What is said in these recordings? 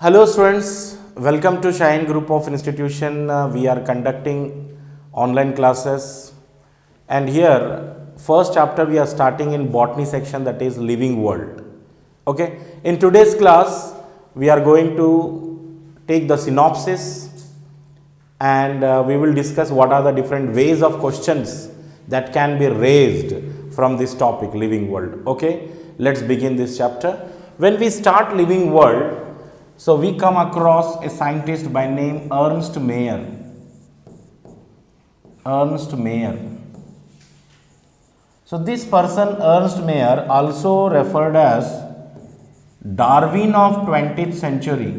Hello students, welcome to Shine Group of Institution. We are conducting online classes and here first chapter we are starting in botany section, that is living world. Okay, in today's class we are going to take the synopsis and we will discuss what are the different ways of questions that can be raised from this topic living world. Okay, let's begin this chapter. When we start living world, so we come across a scientist by name Ernst Mayr. Ernst Mayr. So this person Ernst Mayr, also referred as Darwin of 20th century.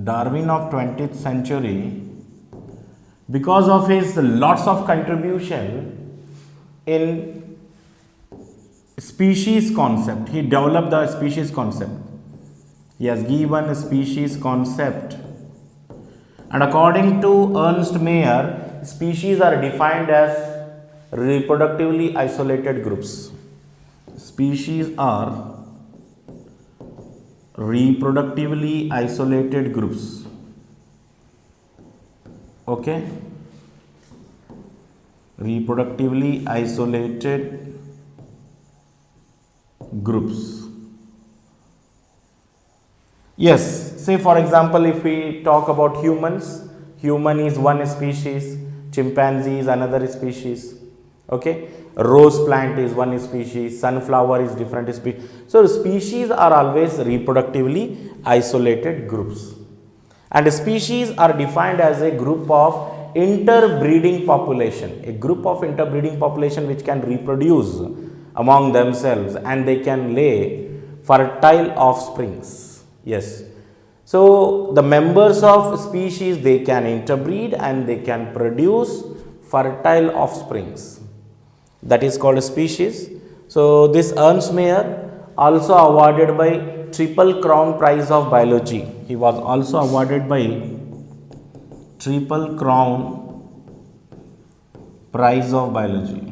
Darwin of 20th century, because of his lots of contribution in species concept. He developed the species concept. He has given a species concept, and according to Ernst Mayr, species are defined as reproductively isolated groups. Species are reproductively isolated groups. Okay, reproductively isolated groups. Yes, say for example, if we talk about humans, human is one species, chimpanzee is another species. Okay, rose plant is one species, sunflower is different species. So species are always reproductively isolated groups, and species are defined as a group of interbreeding population, a group of interbreeding population which can reproduce among themselves and they can lay fertile offsprings. Yes, so the members of species, they can interbreed and they can produce fertile offsprings. That is called a species. So this Ernst Mayr, also awarded by Triple Crown Prize of Biology. He was also awarded by Triple Crown Prize of Biology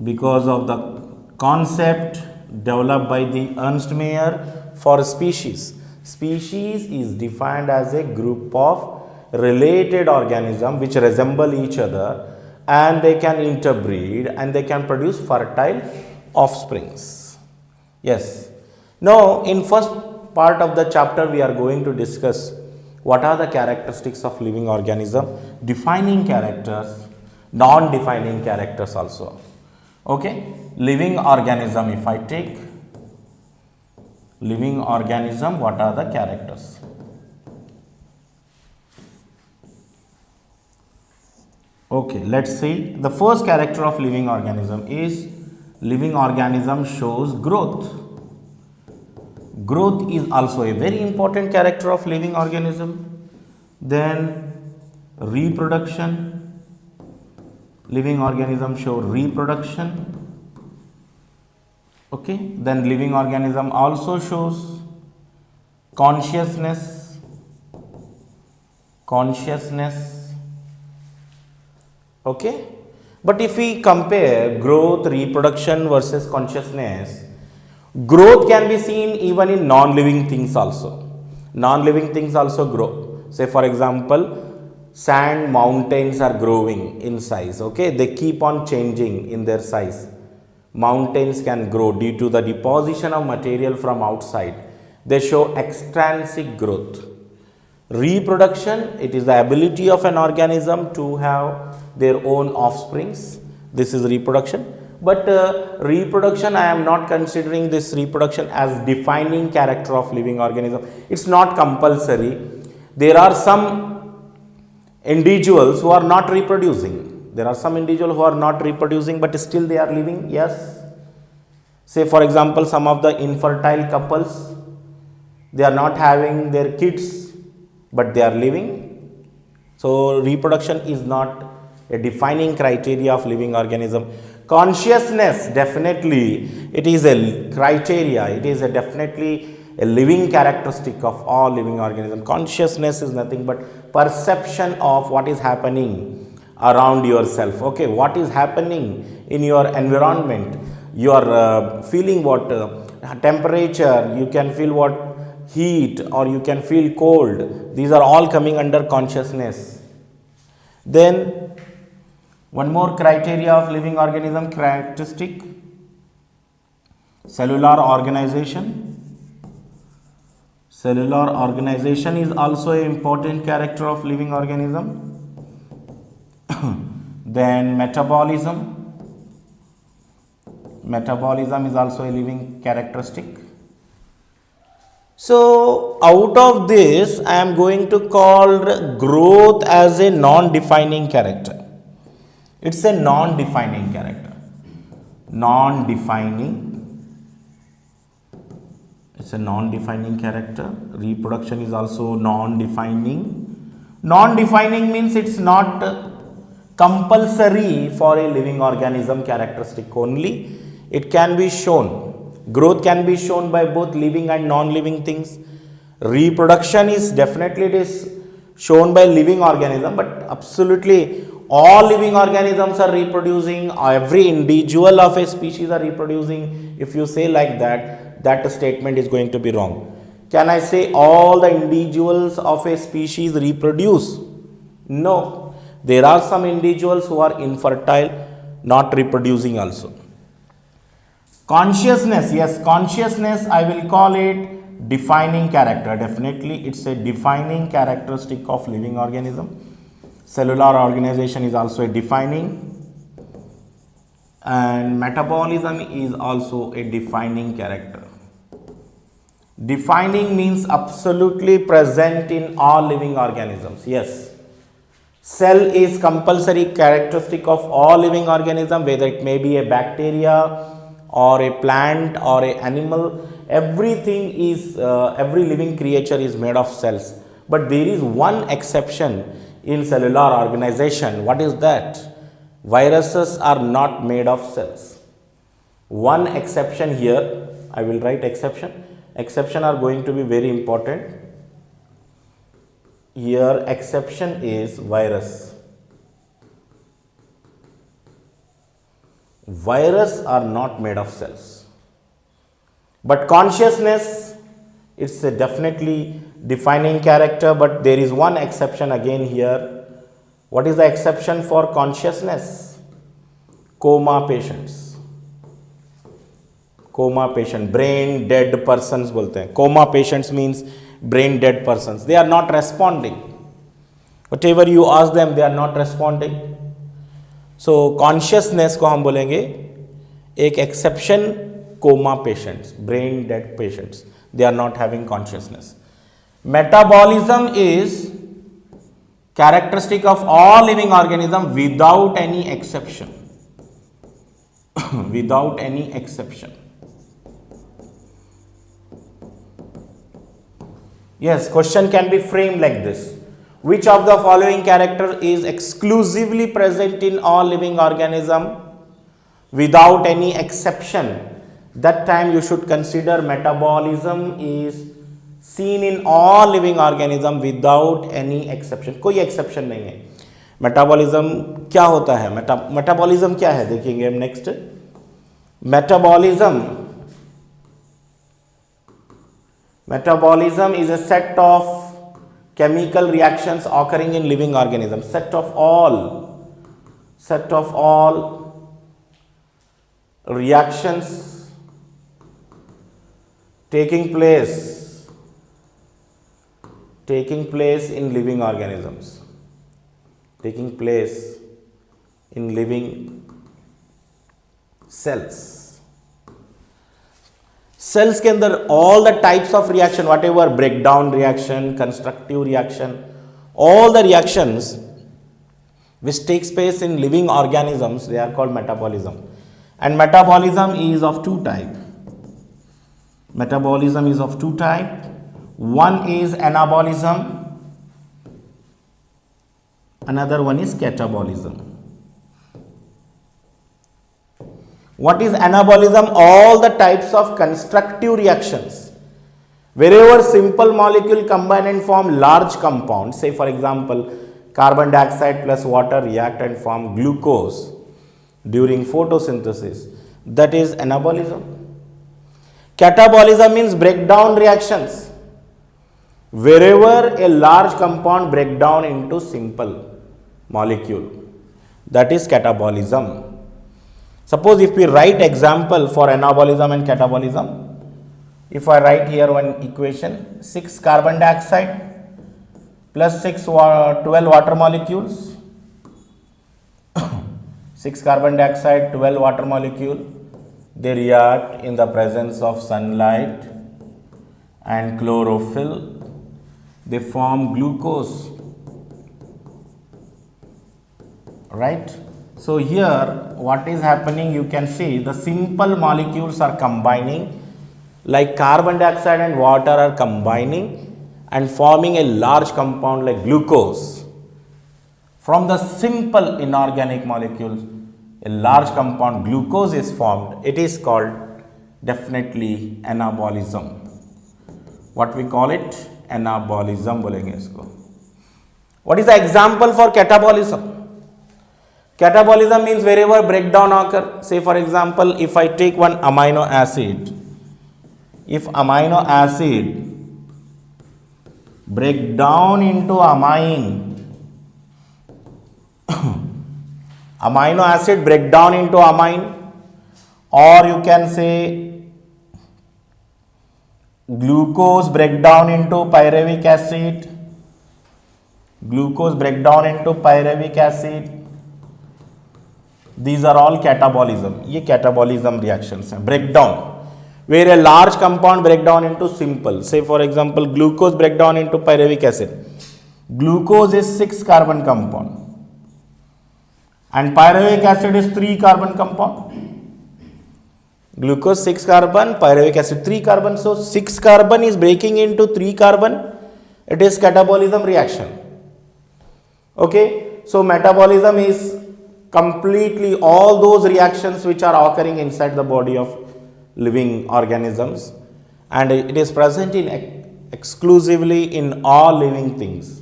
because of the concept developed by the Ernst Mayr for species. Species is defined as a group of related organisms which resemble each other and they can interbreed and they can produce fertile offsprings. Yes. Now, in first part of the chapter we are going to discuss what are the characteristics of living organism, defining characters, non-defining characters also. Okay, living organism, if I take living organism, what are the characters? Okay, let's see. The first character of living organism is living organism shows growth. Growth is also a very important character of living organism. Then reproduction. Living organism show reproduction. Okay, then living organism also shows consciousness. Okay, but if we compare growth, reproduction versus consciousness, growth can be seen even in non-living things also. Non-living things also grow. Say for example, sand mountains are growing in size. Okay, they keep on changing in their size. Mountains can grow due to the deposition of material from outside. They show extrinsic growth. Reproduction, it is the ability of an organism to have their own offsprings. This is reproduction. But reproduction, I am not considering this reproduction as defining character of living organism. It's not compulsory. There are some individuals who are not reproducing. There are some individuals who are not reproducing but still they are living. Yes. Say for example, some of the infertile couples, they are not having their kids but they are living. So reproduction is not a defining criteria of living organism. Consciousness, definitely it is a criteria. It is definitely a living characteristic of all living organisms. Consciousness is nothing but perception of what is happening around yourself. Okay, what is happening in your environment. you are feeling what temperature, you can feel what heat, or you can feel cold. These are all coming under consciousness. Then one more criteria of living organism characteristic: cellular organization. Cellular organization is also an important character of living organism. Then metabolism. Metabolism is also a living characteristic. So out of this, I am going to call growth as a non-defining character. It's a non-defining character. Non-defining. It's a non-defining character. Reproduction is also non-defining. Non-defining means it's not compulsory for a living organism characteristic only. It can be shown. Growth can be shown by both living and non-living things. Reproduction is definitely, it is shown by living organism, but absolutely all living organisms are reproducing. Every individual of a species are reproducing. If you say like that, that statement is going to be wrong. Can I say all the individuals of a species reproduce? No. There are some individuals who are infertile, not reproducing also. Consciousness, yes, consciousness, I will call it defining character. Definitely, it's a defining characteristic of living organism. Cellular organization is also a defining, and metabolism is also a defining character. Defining means absolutely present in all living organisms. Yes, cell is compulsory characteristic of all living organism, whether it may be a bacteria or a plant or a animal. Everything is every living creature is made of cells, but there is one exception in cellular organization. What is that? Viruses are not made of cells. One exception here, I will write exception. Exception are going to be very important here. Exception is virus. Virus are not made of cells, but consciousness, it's a definitely defining character, but there is one exception again here. What is the exception for consciousness? Coma patients. Coma patient, brain dead persons बोलते हैं. Coma patients means brain dead persons. They are not responding. Whatever you ask them, they are not responding. So consciousness को हम बोलेंगे एक exception, coma patients, brain dead patients. They are not having consciousness. Metabolism is characteristic of all living organism without any exception. Without any exception. Yes, question can be framed like this: which of the following character is exclusively present in all living organism without any exception? That time you should consider metabolism is seen in all living organism without any exception. कोई exception नहीं है. Metabolism क्या होता है? Metabolism क्या है देखेंगे हम next. Metabolism is a set of chemical reactions occurring in living organisms. Set of all reactions taking place in living organisms. Taking place in living cells. Cells के अंदर all the types of reaction, whatever breakdown reaction, constructive reaction, all the reactions which takes place in living organisms, they are called metabolism. And metabolism is of two types. Metabolism is of two types. One is anabolism, another one is catabolism. What is anabolism? All the types of constructive reactions. Wherever simple molecule combine and form large compounds, say for example, carbon dioxide plus water react and form glucose during photosynthesis. that is anabolism. Catabolism means breakdown reactions. Wherever a large compound break down into simple molecule, that is catabolism. Suppose if we write example for anabolism and catabolism, if I write here one equation, 6 carbon dioxide plus 12 water molecules, 6 carbon dioxide, 12 water molecule, they react in the presence of sunlight and chlorophyll. They form glucose, right? So here what is happening, you can see the simple molecules are combining, like carbon dioxide and water are combining and forming a large compound like glucose. From the simple inorganic molecules, a large compound glucose is formed. It is called definitely anabolism. What we call it? Anabolism बोलेंगे इसको. What is the example for catabolism? Catabolism means wherever breakdown occur. Say for example, if I take one amino acid, if amino acid break down into amine, amino acid break down into amine, or you can say glucose break down into pyruvic acid, glucose break down into pyruvic acid. These are all catabolism. ये catabolism reactions हैं. Breakdown, where a large compound break down into simple. Say for example, glucose break down into pyruvic acid. Glucose is 6 carbon compound and pyruvic acid is 3 carbon compound. Glucose 6 carbon, pyruvic acid 3 carbon. So 6 carbon is breaking into 3 carbon. It is catabolism reaction. Okay. So metabolism is completely all those reactions which are occurring inside the body of living organisms, and it is present in exclusively in all living things.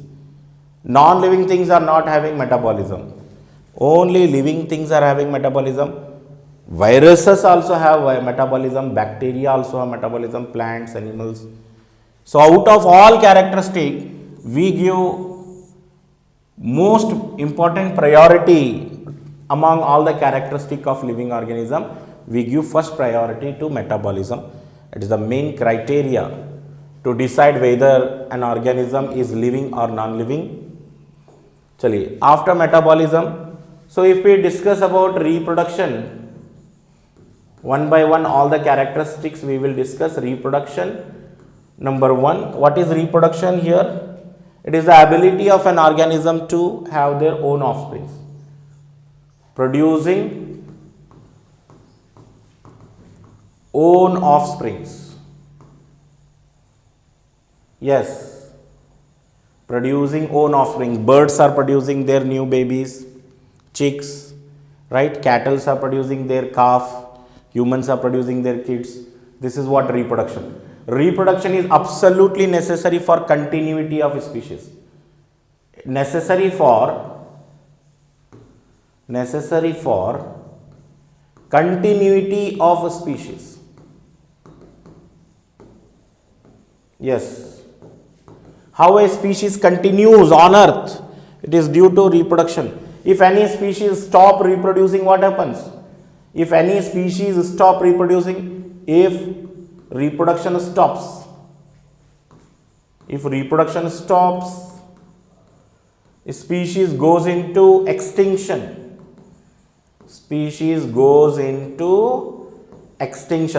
Non-living things are not having metabolism. Only living things are having metabolism. Viruses also have metabolism, bacteria also have metabolism, plants, animals. So out of all characteristics, we give most important priority among all the characteristics of living organism. We give first priority to metabolism. It is the main criteria to decide whether an organism is living or non-living. Chaliye, after metabolism, so if we discuss about reproduction, one by one all the characteristics we will discuss. Reproduction, number 1, what is reproduction here? It is the ability of an organism to have their own offspring, producing own offsprings. Yes, producing own offspring. Birds are producing their new babies, chicks, right? Cattle are producing their calf. Humans are producing their kids. This is what reproduction. Reproduction is absolutely necessary for continuity of species. Necessary for continuity of a species. Yes. How a species continues on earth, it is due to reproduction. If any species stop reproducing, what happens? If any species stop reproducing, if reproduction stops, species goes into extinction.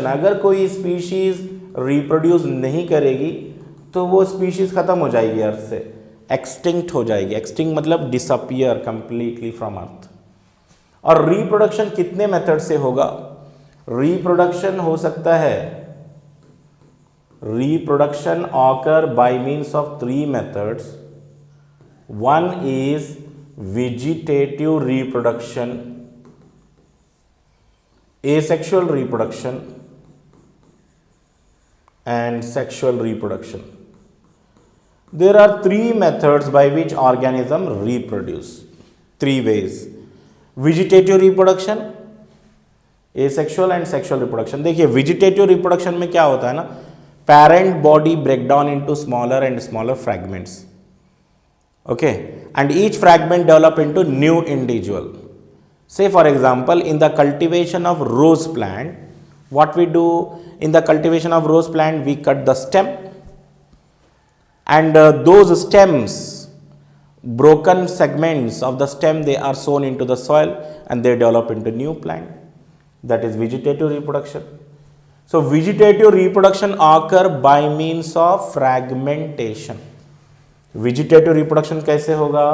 अगर कोई species reproduce नहीं करेगी तो वो species खत्म हो जाएगी अर्थ से, extinct हो जाएगी. extinct मतलब disappear completely from earth. और reproduction कितने मेथड से होगा? reproduction हो सकता है, reproduction occur by means of 3 methods. One is vegetative reproduction, asexual reproduction and sexual reproduction. There are 3 methods by which organisms reproduce. 3 ways: vegetative reproduction, asexual and sexual reproduction. देखिए vegetative reproduction में क्या होता है ना, parent body break down into smaller and smaller fragments, okay, and each fragment develop into new individual. Say for example, in the cultivation of rose plant, what we do in the cultivation of rose plant, we cut the stem, and those stems, broken segments of the stem, they are sown into the soil and they develop into new plant. That is vegetative reproduction. So vegetative reproduction occur by means of fragmentation. Vegetative reproduction कैसे होगा?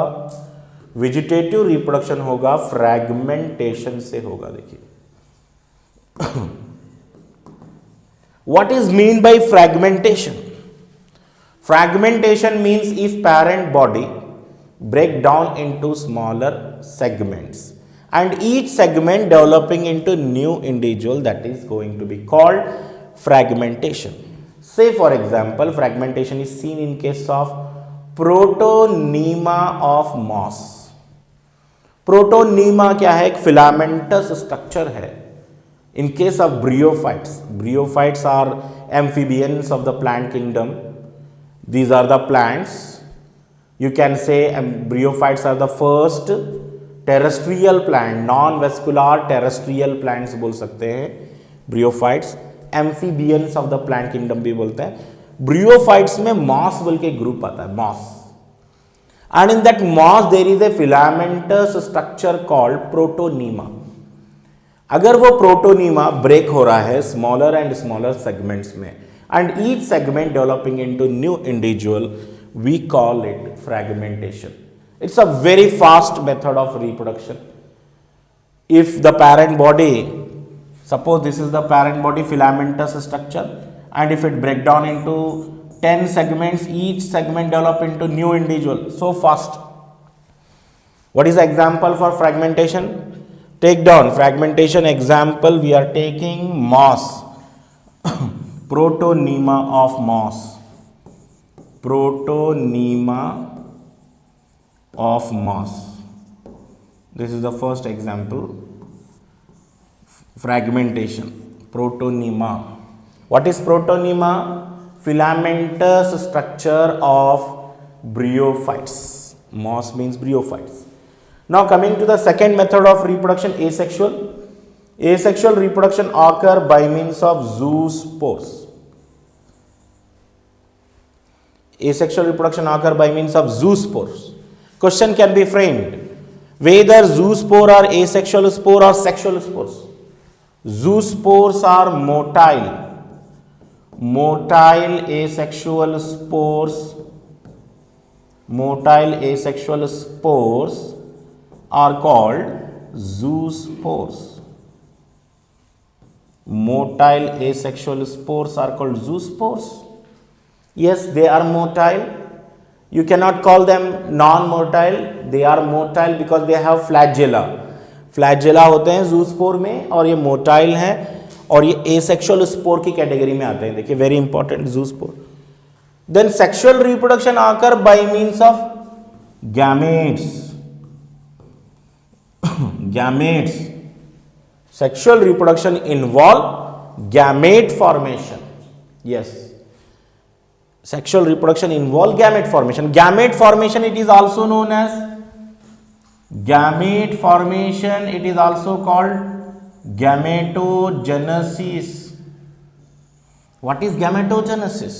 Vegetative reproduction होगा fragmentation से होगा। देखिए what is mean by fragmentation? Fragmentation means if parent body break down into smaller segments and each segment developing into new individual, that is going to be called fragmentation. Say for example, fragmentation is seen in case of protonema of moss. Protonema क्या है? एक filamentous structure है। In case of bryophytes, bryophytes are amphibians of the plant kingdom. These are the plants, you can से bryophytes are the first terrestrial plant, non vascular terrestrial plants बोल सकते हैं bryophytes. Amphibians of the plant kingdom भी बोलते हैं। Bryophytes में moss बोल के ग्रुप आता है, moss, and in that moss there is a filamentous structure called protonema. अगर वो प्रोटोनीमा ब्रेक हो रहा है स्मॉलर एंड स्मॉलर सेगमेंट्स में and each segment developing into new individual, we call it fragmentation. It's a very fast method of reproduction. If the parent body, suppose this is the parent body filamentous structure, and if it break down into 10 segments, each segment develop into new individual so fast. What is the example for fragmentation? Take down fragmentation example. We are taking moss, protonema of moss, protonema of moss. This is the first example. Fragmentation, protonema. What is protonema? Filamentous structure of bryophytes. Moss means bryophytes. Now coming to the second method of reproduction, asexual. Asexual reproduction occur by means of zoospores. Asexual reproduction occur by means of zoospores. Question can be framed whether zoospore are asexual spore or sexual spores. Zoospores are motile. Motile asexual spores, motile asexual spores are called zoospores. Motile asexual spores are called zoospores. Yes, they are motile. You cannot call them non-motile. They are motile because they have flagella. Flagella होते हैं zoospore में और ये motile हैं और ये asexual spore की category में आते हैं। देखिए very important, zoospore. Then sexual reproduction आकर by means of gametes. Gametes, sexual reproduction involve gamete formation. Yes, sexual reproduction involve gamete formation. Gamete formation it is also known as gamete formation, it is also called gametogenesis. What is gametogenesis?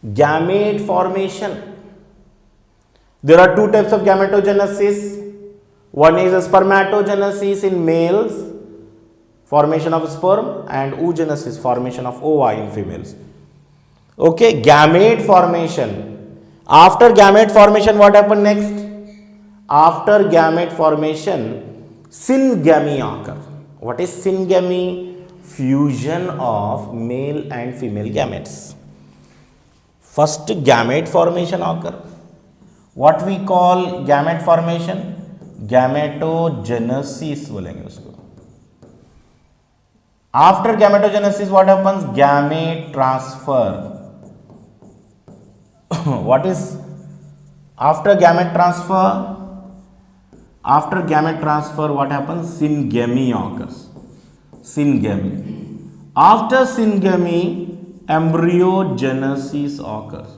Gamete formation. There are two types of gametogenesis. One is spermatogenesis in males, formation of sperm, and oogenesis, formation of ova in females. Okay, gamete formation. After gamete formation, what happens next? After gamete formation, syngamy occurs. What is syngamy? Fusion of male and female gametes. First gamete formation occurs. What we call gamete formation? Gametogenesis बोलेंगे उसको. After gametogenesis, what happens? Gamete transfer. What is after gamete transfer? After gamete transfer, what happens? Syngamy occurs. syngamy. After syngamy, embryogenesis occurs.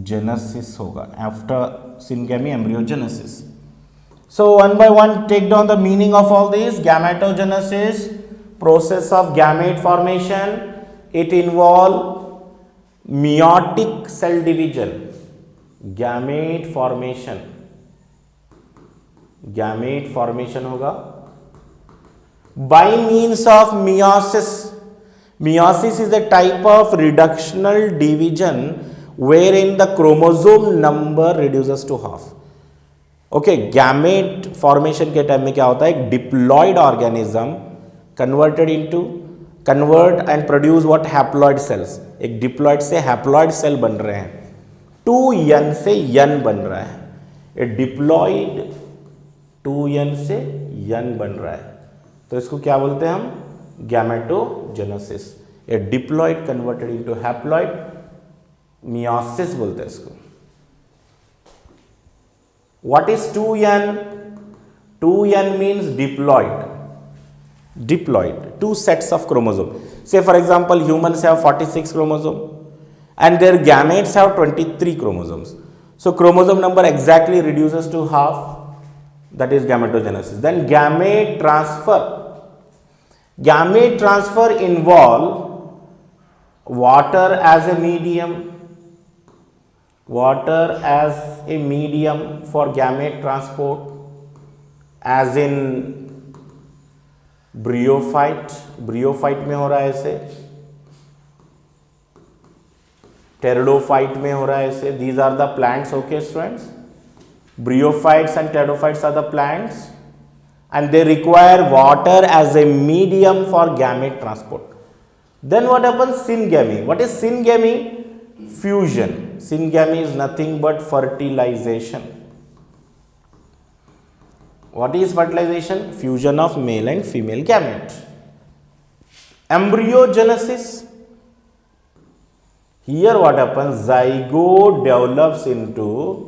Genesis होगा after syngamy, embryogenesis. So one by one take down the meaning of all these. Gametogenesis, process of gamete formation. It involve meiotic cell division. Gamete formation होगा by means of meiosis. Meiosis is a type of reductional division wherein the chromosome number reduces to half. Okay, gamete formation के time में क्या होता है, एक diploid organism convert and produce what, haploid cells. एक diploid से haploid cell बन रहे हैं, 2n से n बन रहा है. ए डिप्लॉइड 2n से n बन रहा है, तो इसको क्या बोलते हैं हम, gametogenesis. A diploid converted into haploid, meiosis बोलते हैं इसको. What is 2n? 2n means diploid. Two sets of chromosome. Say for example, humans have 46 chromosome and their gametes have 23 chromosomes. So chromosome number exactly reduces to half. That is gametogenesis. Then gamete transfer. Gamete transfer involve water as a medium. Water as a medium for gamete transport, as in ब्रियोफाइट में हो रहा है ऐसे, pteridophyte में हो रहा है ऐसे. These are the plants, okay students. Bryophytes and pteridophytes are the plants and they require water as a medium for gamete transport. Then what happens? Syngamy. What is syngamy? Fusion. Syngamy is nothing but fertilization. What is fertilization? Fusion of male and female gamete. Embryogenesis. Here what happens? Zygote develops into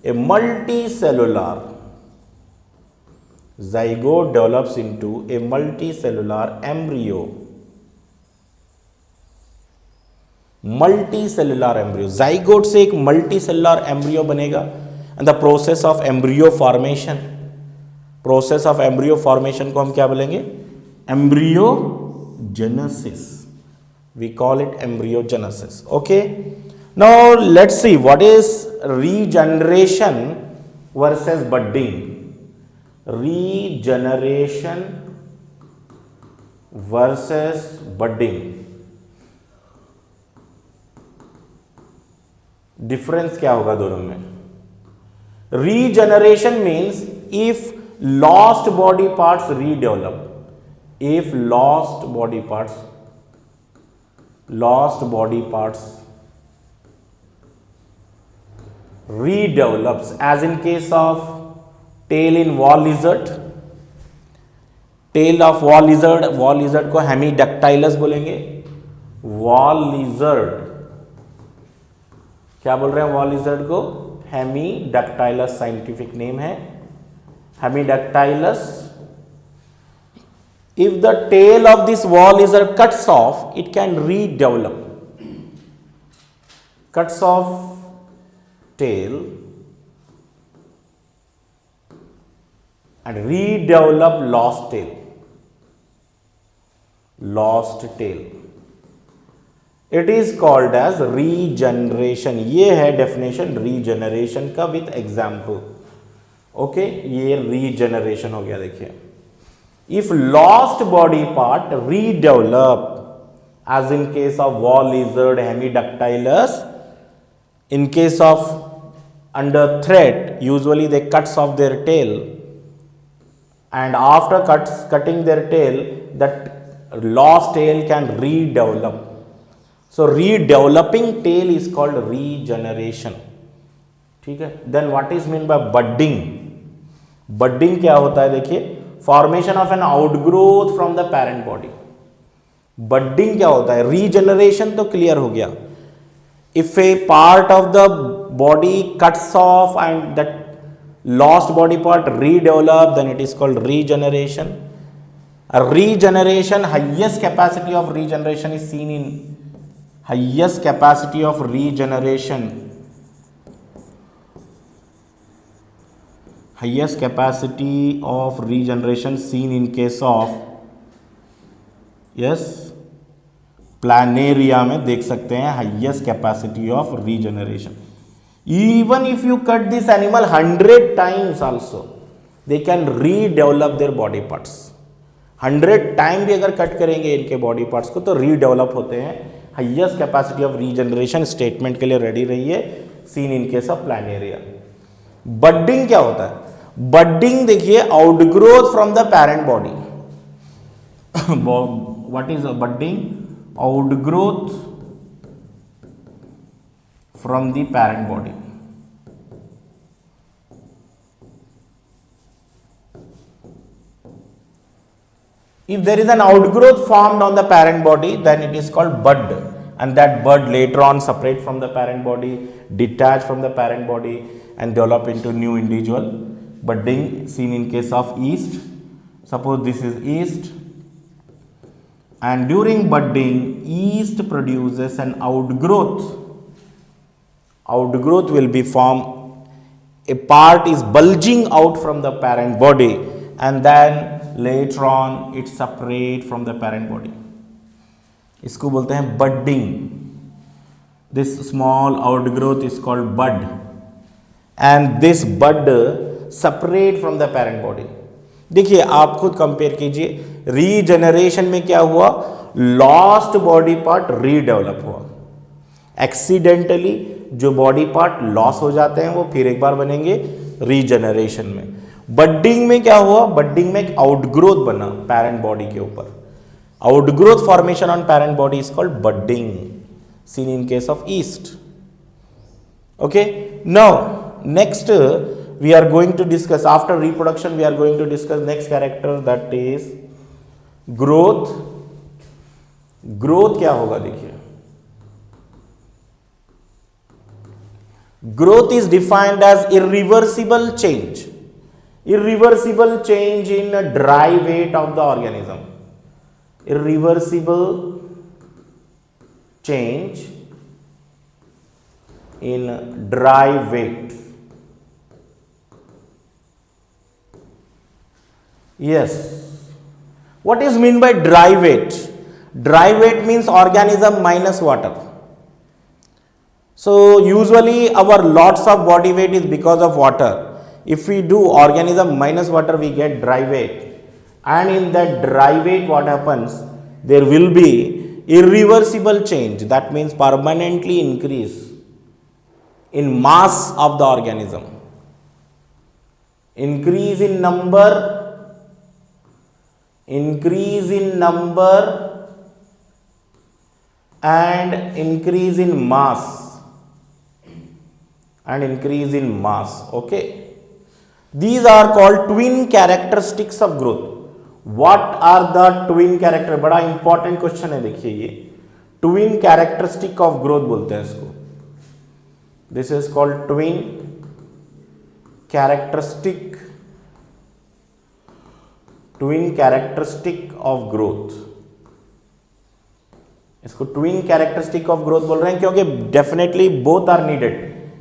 a multicellular. Zygote develops into a multicellular embryo. Multicellular embryo, zygote से एक multicellular embryo बनेगा. And the process of embryo formation को हम क्या बोलेंगे, embryogenesis. We call it embryogenesis. Okay, now let's see what is regeneration versus budding. Regeneration versus budding, difference क्या होगा दोनों में. Regeneration means if lost body parts redevelop. If lost body parts redevelops, as in case of tail in wall lizard. Tail of wall lizard को हेमीडक्टाइलस बोलेंगे. Wall lizard क्या बोल रहे हैं, वॉल लिजर्ड को हेमीडक्टाइलस साइंटिफिक नेम है, हेमीडक्टाइलस. If the tail of this wall lizard cuts off, it can redevelop. Cuts off tail and redevelop lost tail. It is called as regeneration. ये है definition regeneration का with example. Okay, ये regeneration हो गया. देखिए, if lost body part redevelop, as in case of wall lizard, hemidactylus, in case of under threat, usually they cuts off their tail, and after cutting their tail, that lost tail can redevelop. So redeveloping tail is called regeneration. ठीक है. Then what is meant by budding? Budding क्या होता है, देखिए, formation of an outgrowth from the parent body. Budding क्या होता है, regeneration तो क्लियर हो गया. If a part of the body cuts off and that lost body part redevelop, then it is called regeneration. A regeneration, highest capacity of regeneration is seen in highest capacity of regeneration. Highest capacity of regeneration seen in case of, yes, Planaria में देख सकते हैं highest capacity of regeneration. Even if you cut this animal 100 times also they can redevelop their body parts. 100 time भी अगर cut करेंगे इनके body parts को तो रीडेवलप होते हैं. Highest capacity of regeneration statement के लिए रेडी रहिए, scene in case of Planaria. Budding क्या होता है? बडिंग देखिए, outgrowth from the parent body. What is budding? Outgrowth from the parent body. If there is an outgrowth formed on the parent body, then it is called bud, and that bud later on separate from the parent body, detach from the parent body and develop into new individual. Budding seen in case of yeast. Suppose this is yeast, and during budding yeast produces an outgrowth. Outgrowth will be formed, a part is bulging out from the parent body and then later on it separate from the parent body. इसको बोलते हैं budding. This small outgrowth is called bud, and this bud separate from the parent body. देखिए आप खुद compare कीजिए, regeneration में क्या हुआ? लॉस्ट बॉडी पार्ट रीडेवलप हुआ. एक्सीडेंटली जो बॉडी पार्ट लॉस हो जाते हैं वो फिर एक बार बनेंगे रीजनरेशन में. बडिंग में क्या हुआ? बडिंग में एक आउटग्रोथ बना पैरेंट बॉडी के ऊपर. Outgrowth formation on parent body is called budding, scene in case of east. Okay, now next we are going to discuss, after reproduction we are going to discuss next character, that is growth. growth क्या होगा? देखिए, growth is defined as irreversible change in a dry weight of the organism. Irreversible change in dry weight. Yes. What is mean by dry weight? Dry weight means organism minus water. So usually our lots of body weight is because of water. If we do organism minus water, we get dry weight. And in that dry weight, what happens? There will be irreversible change. That means permanently increase in mass of the organism. Increase in number and increase in mass. Okay, these are called twin characteristics of growth. What are the twin character? बड़ा important question है. देखिए, ये twin characteristic of growth बोलते हैं इसको. This is called twin characteristic of growth. इसको twin characteristic of growth बोल रहे हैं क्योंकि definitely both are needed.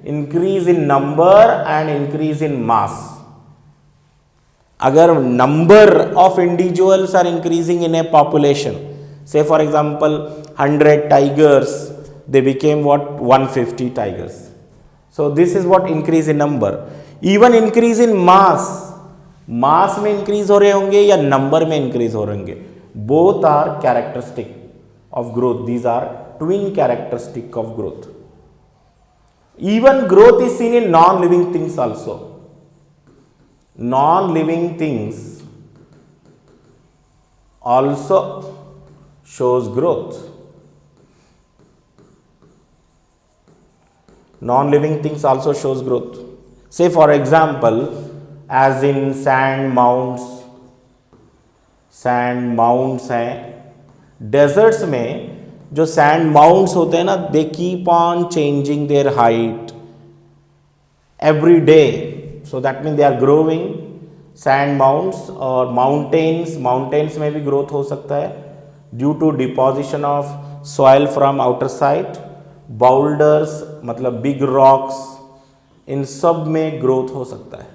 Increase in number and increase in mass. अगर number of individuals are increasing in a population, say for example 100 tigers, they became what? 150 tigers. So this is what increase in number. Even increase in mass, मास में increase हो रहे होंगे या number में increase हो रहे होंगे, both are characteristic of growth. These are twin characteristic of growth. Even growth is seen in non living things also. Non-living things also shows growth. Non-living things also shows growth. Say for example, as in sand mounds. Sand mounds हैं. Deserts में जो sand mounts होते हैं ना, they keep on changing their height every day, so that means they are growing. Sand mounds और mountains में भी growth हो सकता है due to deposition of soil from outer side. Boulders मतलब big rocks, इन सब में growth हो सकता है.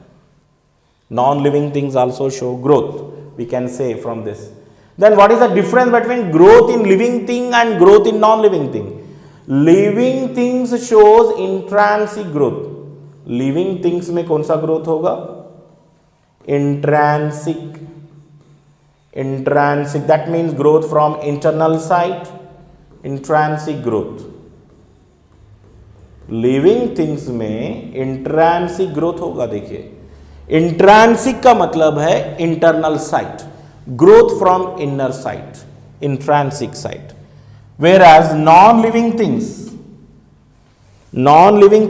Non-living things also show growth, we can say from this. Then what is the difference between growth in living thing and growth in non-living thing? Living things shows intrinsic growth. Living things में कौन सा growth होगा? Intrinsic. That means growth from internal side. Intrinsic growth. Living things में intrinsic growth होगा. देखिए, intrinsic का मतलब है internal side, growth from inner side, intrinsic side. Whereas non living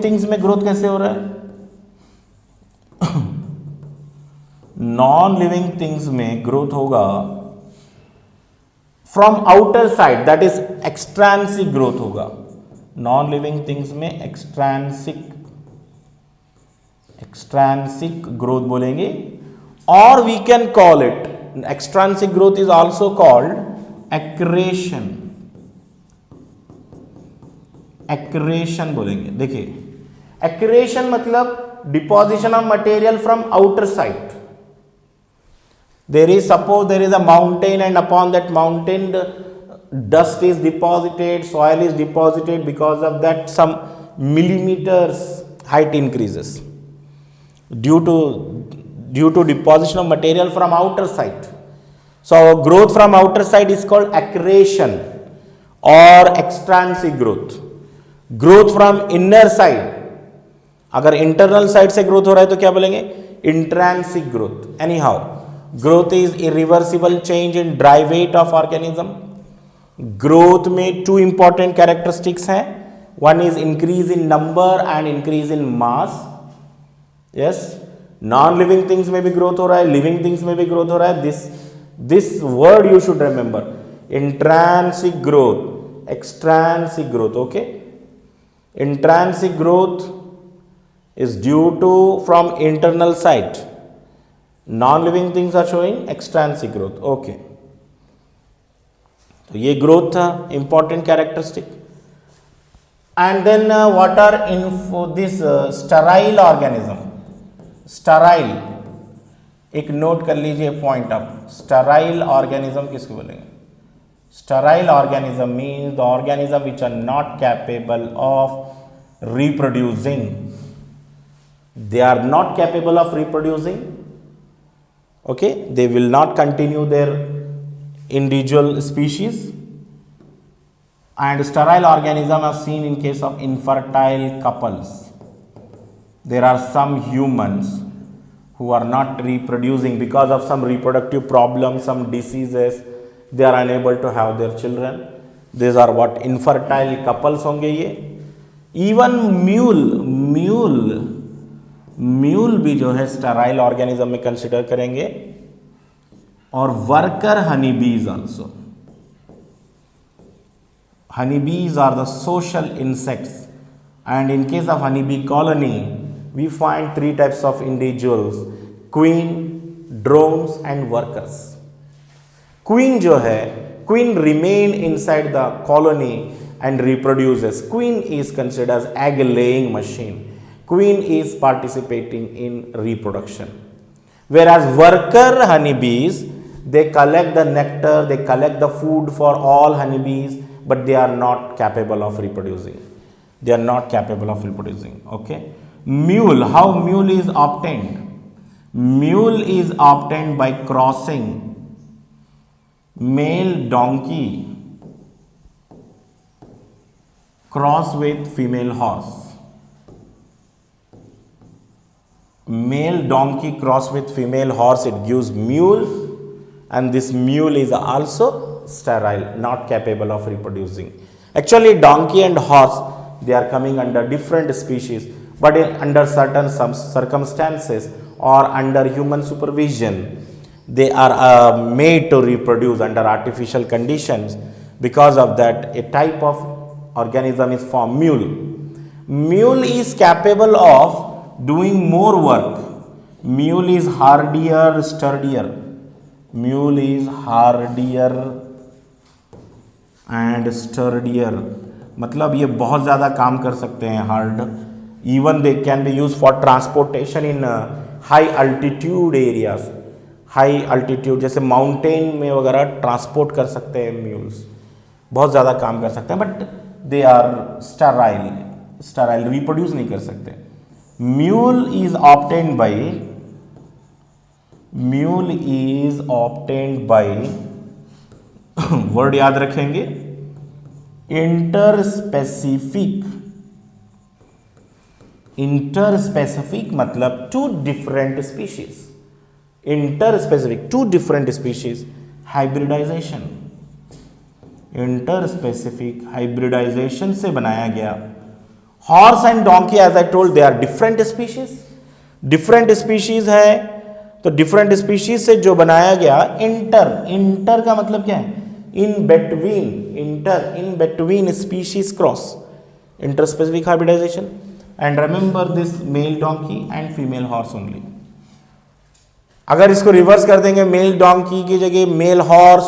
things में ग्रोथ कैसे हो रहा है? नॉन लिविंग थिंग्स में ग्रोथ होगा from outer side, that is extrinsic growth होगा. नॉन लिविंग थिंग्स में एक्सट्रांसिक ग्रोथ बोलेंगे. और we can call it, extrinsic growth is also called accretion. Accretion बोलेंगे. देखिए, एक्रेशन मतलब deposition of material from outer side. suppose there is a mountain, and upon that mountain dust is deposited, soil is deposited. Because of that, some millimeters height increases due to deposition of material from outer side. So growth from outer side is called accretion or extrinsic growth. Growth from inner side, अगर internal side से growth हो रहा है तो क्या बोलेंगे? Intrinsic growth. Anyhow, growth is irreversible change in dry weight of organism. Growth में two important characteristics हैं. One is increase in number and increase in mass. Yes, non living things में भी ग्रोथ हो रहा है, living things में भी growth हो रहा है. This word you should remember, intrinsic growth, extrinsic growth. Okay, intrinsic growth is due to from internal side. Non-living things are showing extrinsic growth. Okay, तो ये growth था, important characteristic. And then what are in for this sterile organism? Sterile, एक note कर लीजिए point of sterile organism किसको बोलेंगे? Sterile organism means the organism which are not capable of reproducing. They are not capable of reproducing. Okay, they will not continue their individual species. And sterile organism are seen in case of infertile couples. There are some humans who are not reproducing because of some reproductive problems, some diseases. They are unable to have their children. These are what infertile couples होंगे ये. Even mule भी जो है sterile organism में consider करेंगे. और worker honeybees also. Honeybees are the social insects, and in case of honeybee colony, we find three types of individuals: queen, drones, and workers. Queen जो है, queen remain inside the colony and reproduces. Queen is considered as egg laying machine. Queen is participating in reproduction. Whereas worker honeybees, they collect the nectar, they collect the food for all honeybees, but they are not capable of reproducing. They are not capable of reproducing. Okay. Mule, how mule is obtained? Mule is obtained by crossing male donkey cross with female horse. Male donkey cross with female horse, it gives mule, and this mule is also sterile, not capable of reproducing. Actually, donkey and horse, they are coming under different species, but under certain some circumstances or under human supervision, they are made to reproduce under artificial conditions. Because of that, a type of organism is formed, mule. Mule is capable of doing more work. Mule is hardier, sturdier. Mule is hardier and sturdier. मतलब ये बहुत ज़्यादा काम कर सकते हैं, hard. Even they can be use for transportation in high altitude areas. High altitude जैसे mountain में वगैरह ट्रांसपोर्ट कर सकते हैं म्यूल्स, बहुत ज़्यादा काम कर सकते हैं. But they are sterile, reproduce नहीं कर सकते. Mule is obtained by word याद रखेंगे, इंटरस्पेसिफिक मतलब two different species. Interspecific two different species hybridization. Interspecific hybridization से बनाया गया. Horse and donkey as I told they are different species. Different species है तो डिफरेंट स्पीशीज से जो बनाया गया. इंटर का मतलब क्या है? In between species cross. Interspecific hybridization. And remember this male donkey and female horse only. अगर इसको रिवर्स कर देंगे, मेल डोंकी की जगह मेल हॉर्स,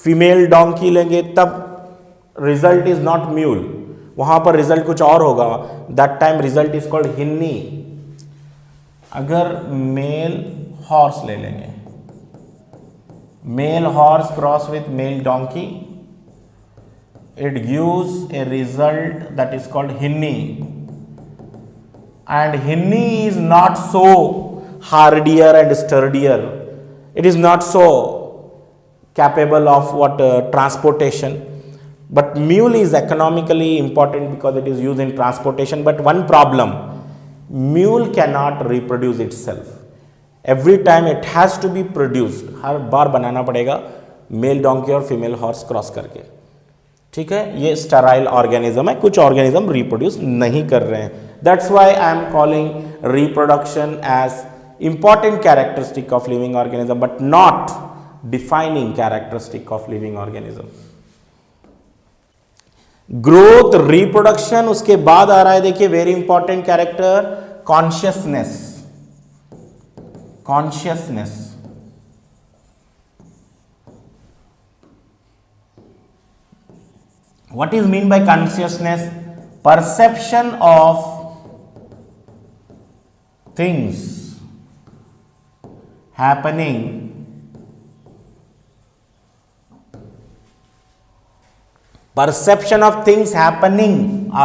फीमेल डोंकी लेंगे, तब रिजल्ट इज नॉट म्यूल. वहां पर रिजल्ट कुछ और होगा. That time result is called hinny. अगर मेल हॉर्स ले लेंगे, male horse cross with male donkey, it gives a result that is called hinny, and hinny is not so hardier and sturdier. It is not so capable of transportation, but mule is economically important because it is used in transportation. But one problem, mule cannot reproduce itself. Every time it has to be produced. हर बार बनाना पड़ेगा mail donkey और female horse cross करके. ठीक है, ये sterile organism है. कुछ organism reproduce नहीं कर रहे हैं. That's why I am calling reproduction as important characteristic of living organism, but not defining characteristic of living organism. Growth, reproduction, उसके बाद आ रहा है देखिए very important character, consciousness. Consciousness what is mean by consciousness? Perception of things happening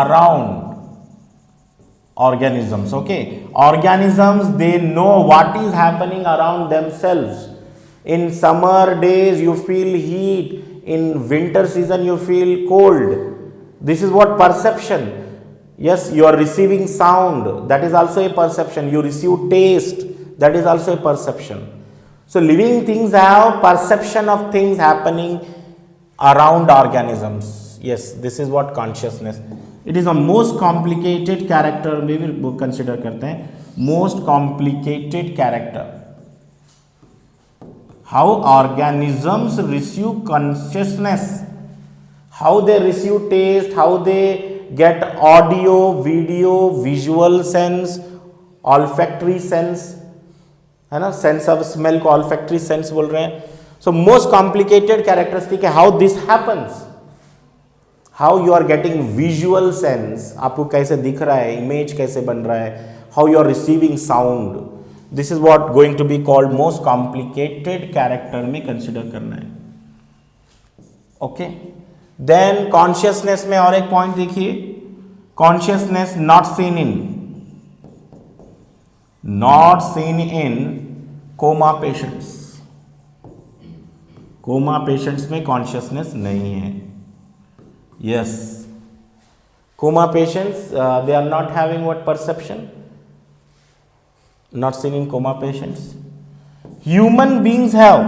around organisms. Okay, organisms, they know what is happening around themselves. In summer days you feel heat, in winter season you feel cold. This is what perception. Yes, you are receiving sound, that is also a perception. You receive taste, that is also a perception. So living things have perception of things happening around organisms. Yes, this is what consciousness. It is a most complicated character. We will consider करते हैं most complicated character. How organisms receive consciousness, how they receive taste, how they get audio, video, visual sense, olfactory sense, है ना, sense of smell को olfactory sense बोल रहे हैं. So most complicated characteristic है how this happens, how you are getting visual sense, आपको कैसे दिख रहा है, image कैसे बन रहा है, how you are receiving sound. This is what going to be called most complicated character में consider करना है. Okay, then consciousness में और एक point देखिए, consciousness not seen in coma patients. Coma patients में consciousness नहीं है. Yes, coma patients they are not having what perception. Not seen in coma patients. Human beings have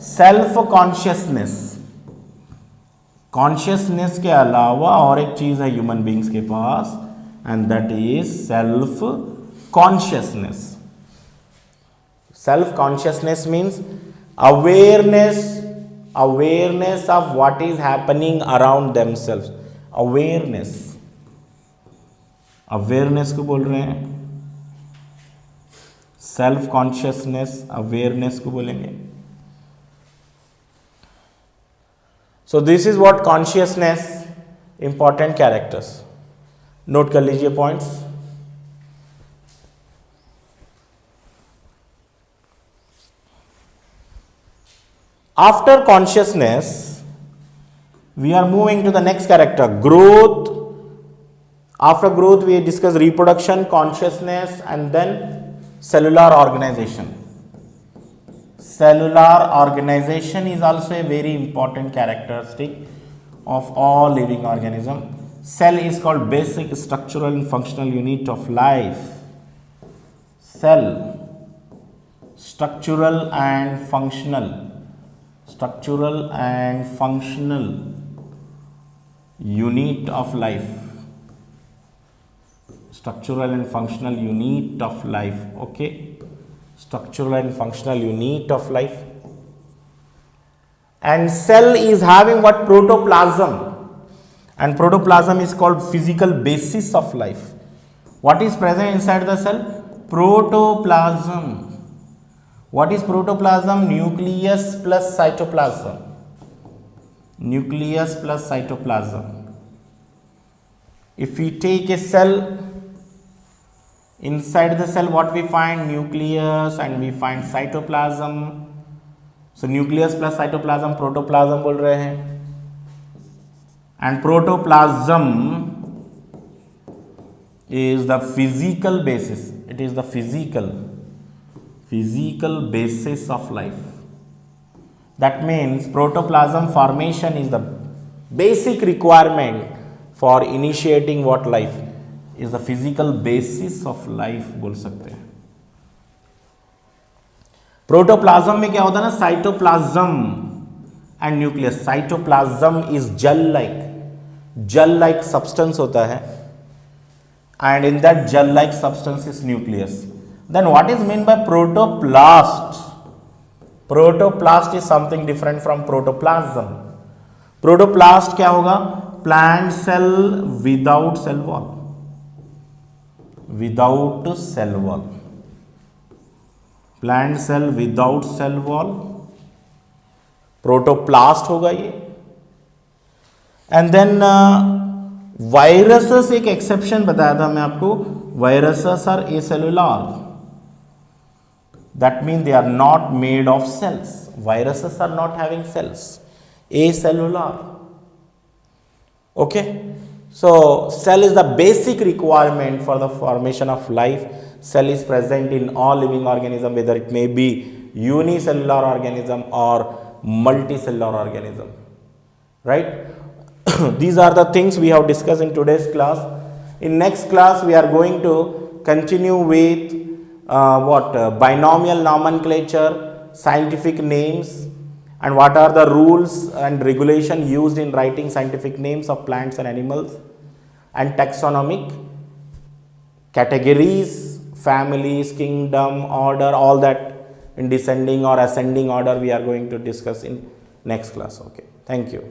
self consciousness. Consciousness के अलावा और एक चीज है ह्यूमन बींग्स के पास, and that is self consciousness. Self consciousness means awareness of what is happening around themselves. Awareness को बोल रहे हैं, सेल्फ कॉन्शियसनेस, अवेयरनेस को बोलेंगे. So this is what consciousness, important characters. Note कर लीजिए points. After consciousness, we are moving to the next character, growth. After growth, we discuss reproduction, consciousness, and then cellular organization. Cellular organization is also a very important characteristic of all living organism. Cell is called basic structural and functional unit of life. Cell, structural and functional unit of life. Structural and functional unit of life. Okay, structural and functional unit of life. And cell is having what? Protoplasm. And protoplasm is called physical basis of life. What is present inside the cell? Protoplasm. What is protoplasm? Nucleus plus cytoplasm. Nucleus plus cytoplasm. If we take a cell, inside the cell what we find? Nucleus, and we find cytoplasm. So nucleus plus cytoplasm, protoplasm बोल रहे हैं. And protoplasm is the physical basis. It is the physical basis of life. That means protoplasm formation is the basic requirement for initiating what life is, the physical basis of life बोल सकते हैं. Protoplasm में क्या होता है ना? Cytoplasm and nucleus. Cytoplasm is gel like substance होता है, and in that gel like substance is nucleus. Then what is mean by protoplast? Protoplast is something different from protoplasm. Protoplast क्या होगा? Plant cell without cell wall. Plant cell without cell wall, protoplast होगा ये. And then viruses, एक exception बताया था मैं आपको. Viruses are acellular. That mean they are not made of sales. Viruses are not having cells. Acellular. Okay, so cell is the basic requirement for the formation of life. Cell is present in all living organism, whether it may be unicellular organism or multicellular organism, right? These are the things we have discussed in today's class. In next class we are going to continue with binomial nomenclature, scientific names, and what are the rules and regulation used in writing scientific names of plants and animals, and taxonomic categories, families, kingdom, order, all that in descending or ascending order we are going to discuss in next class. Okay, thank you.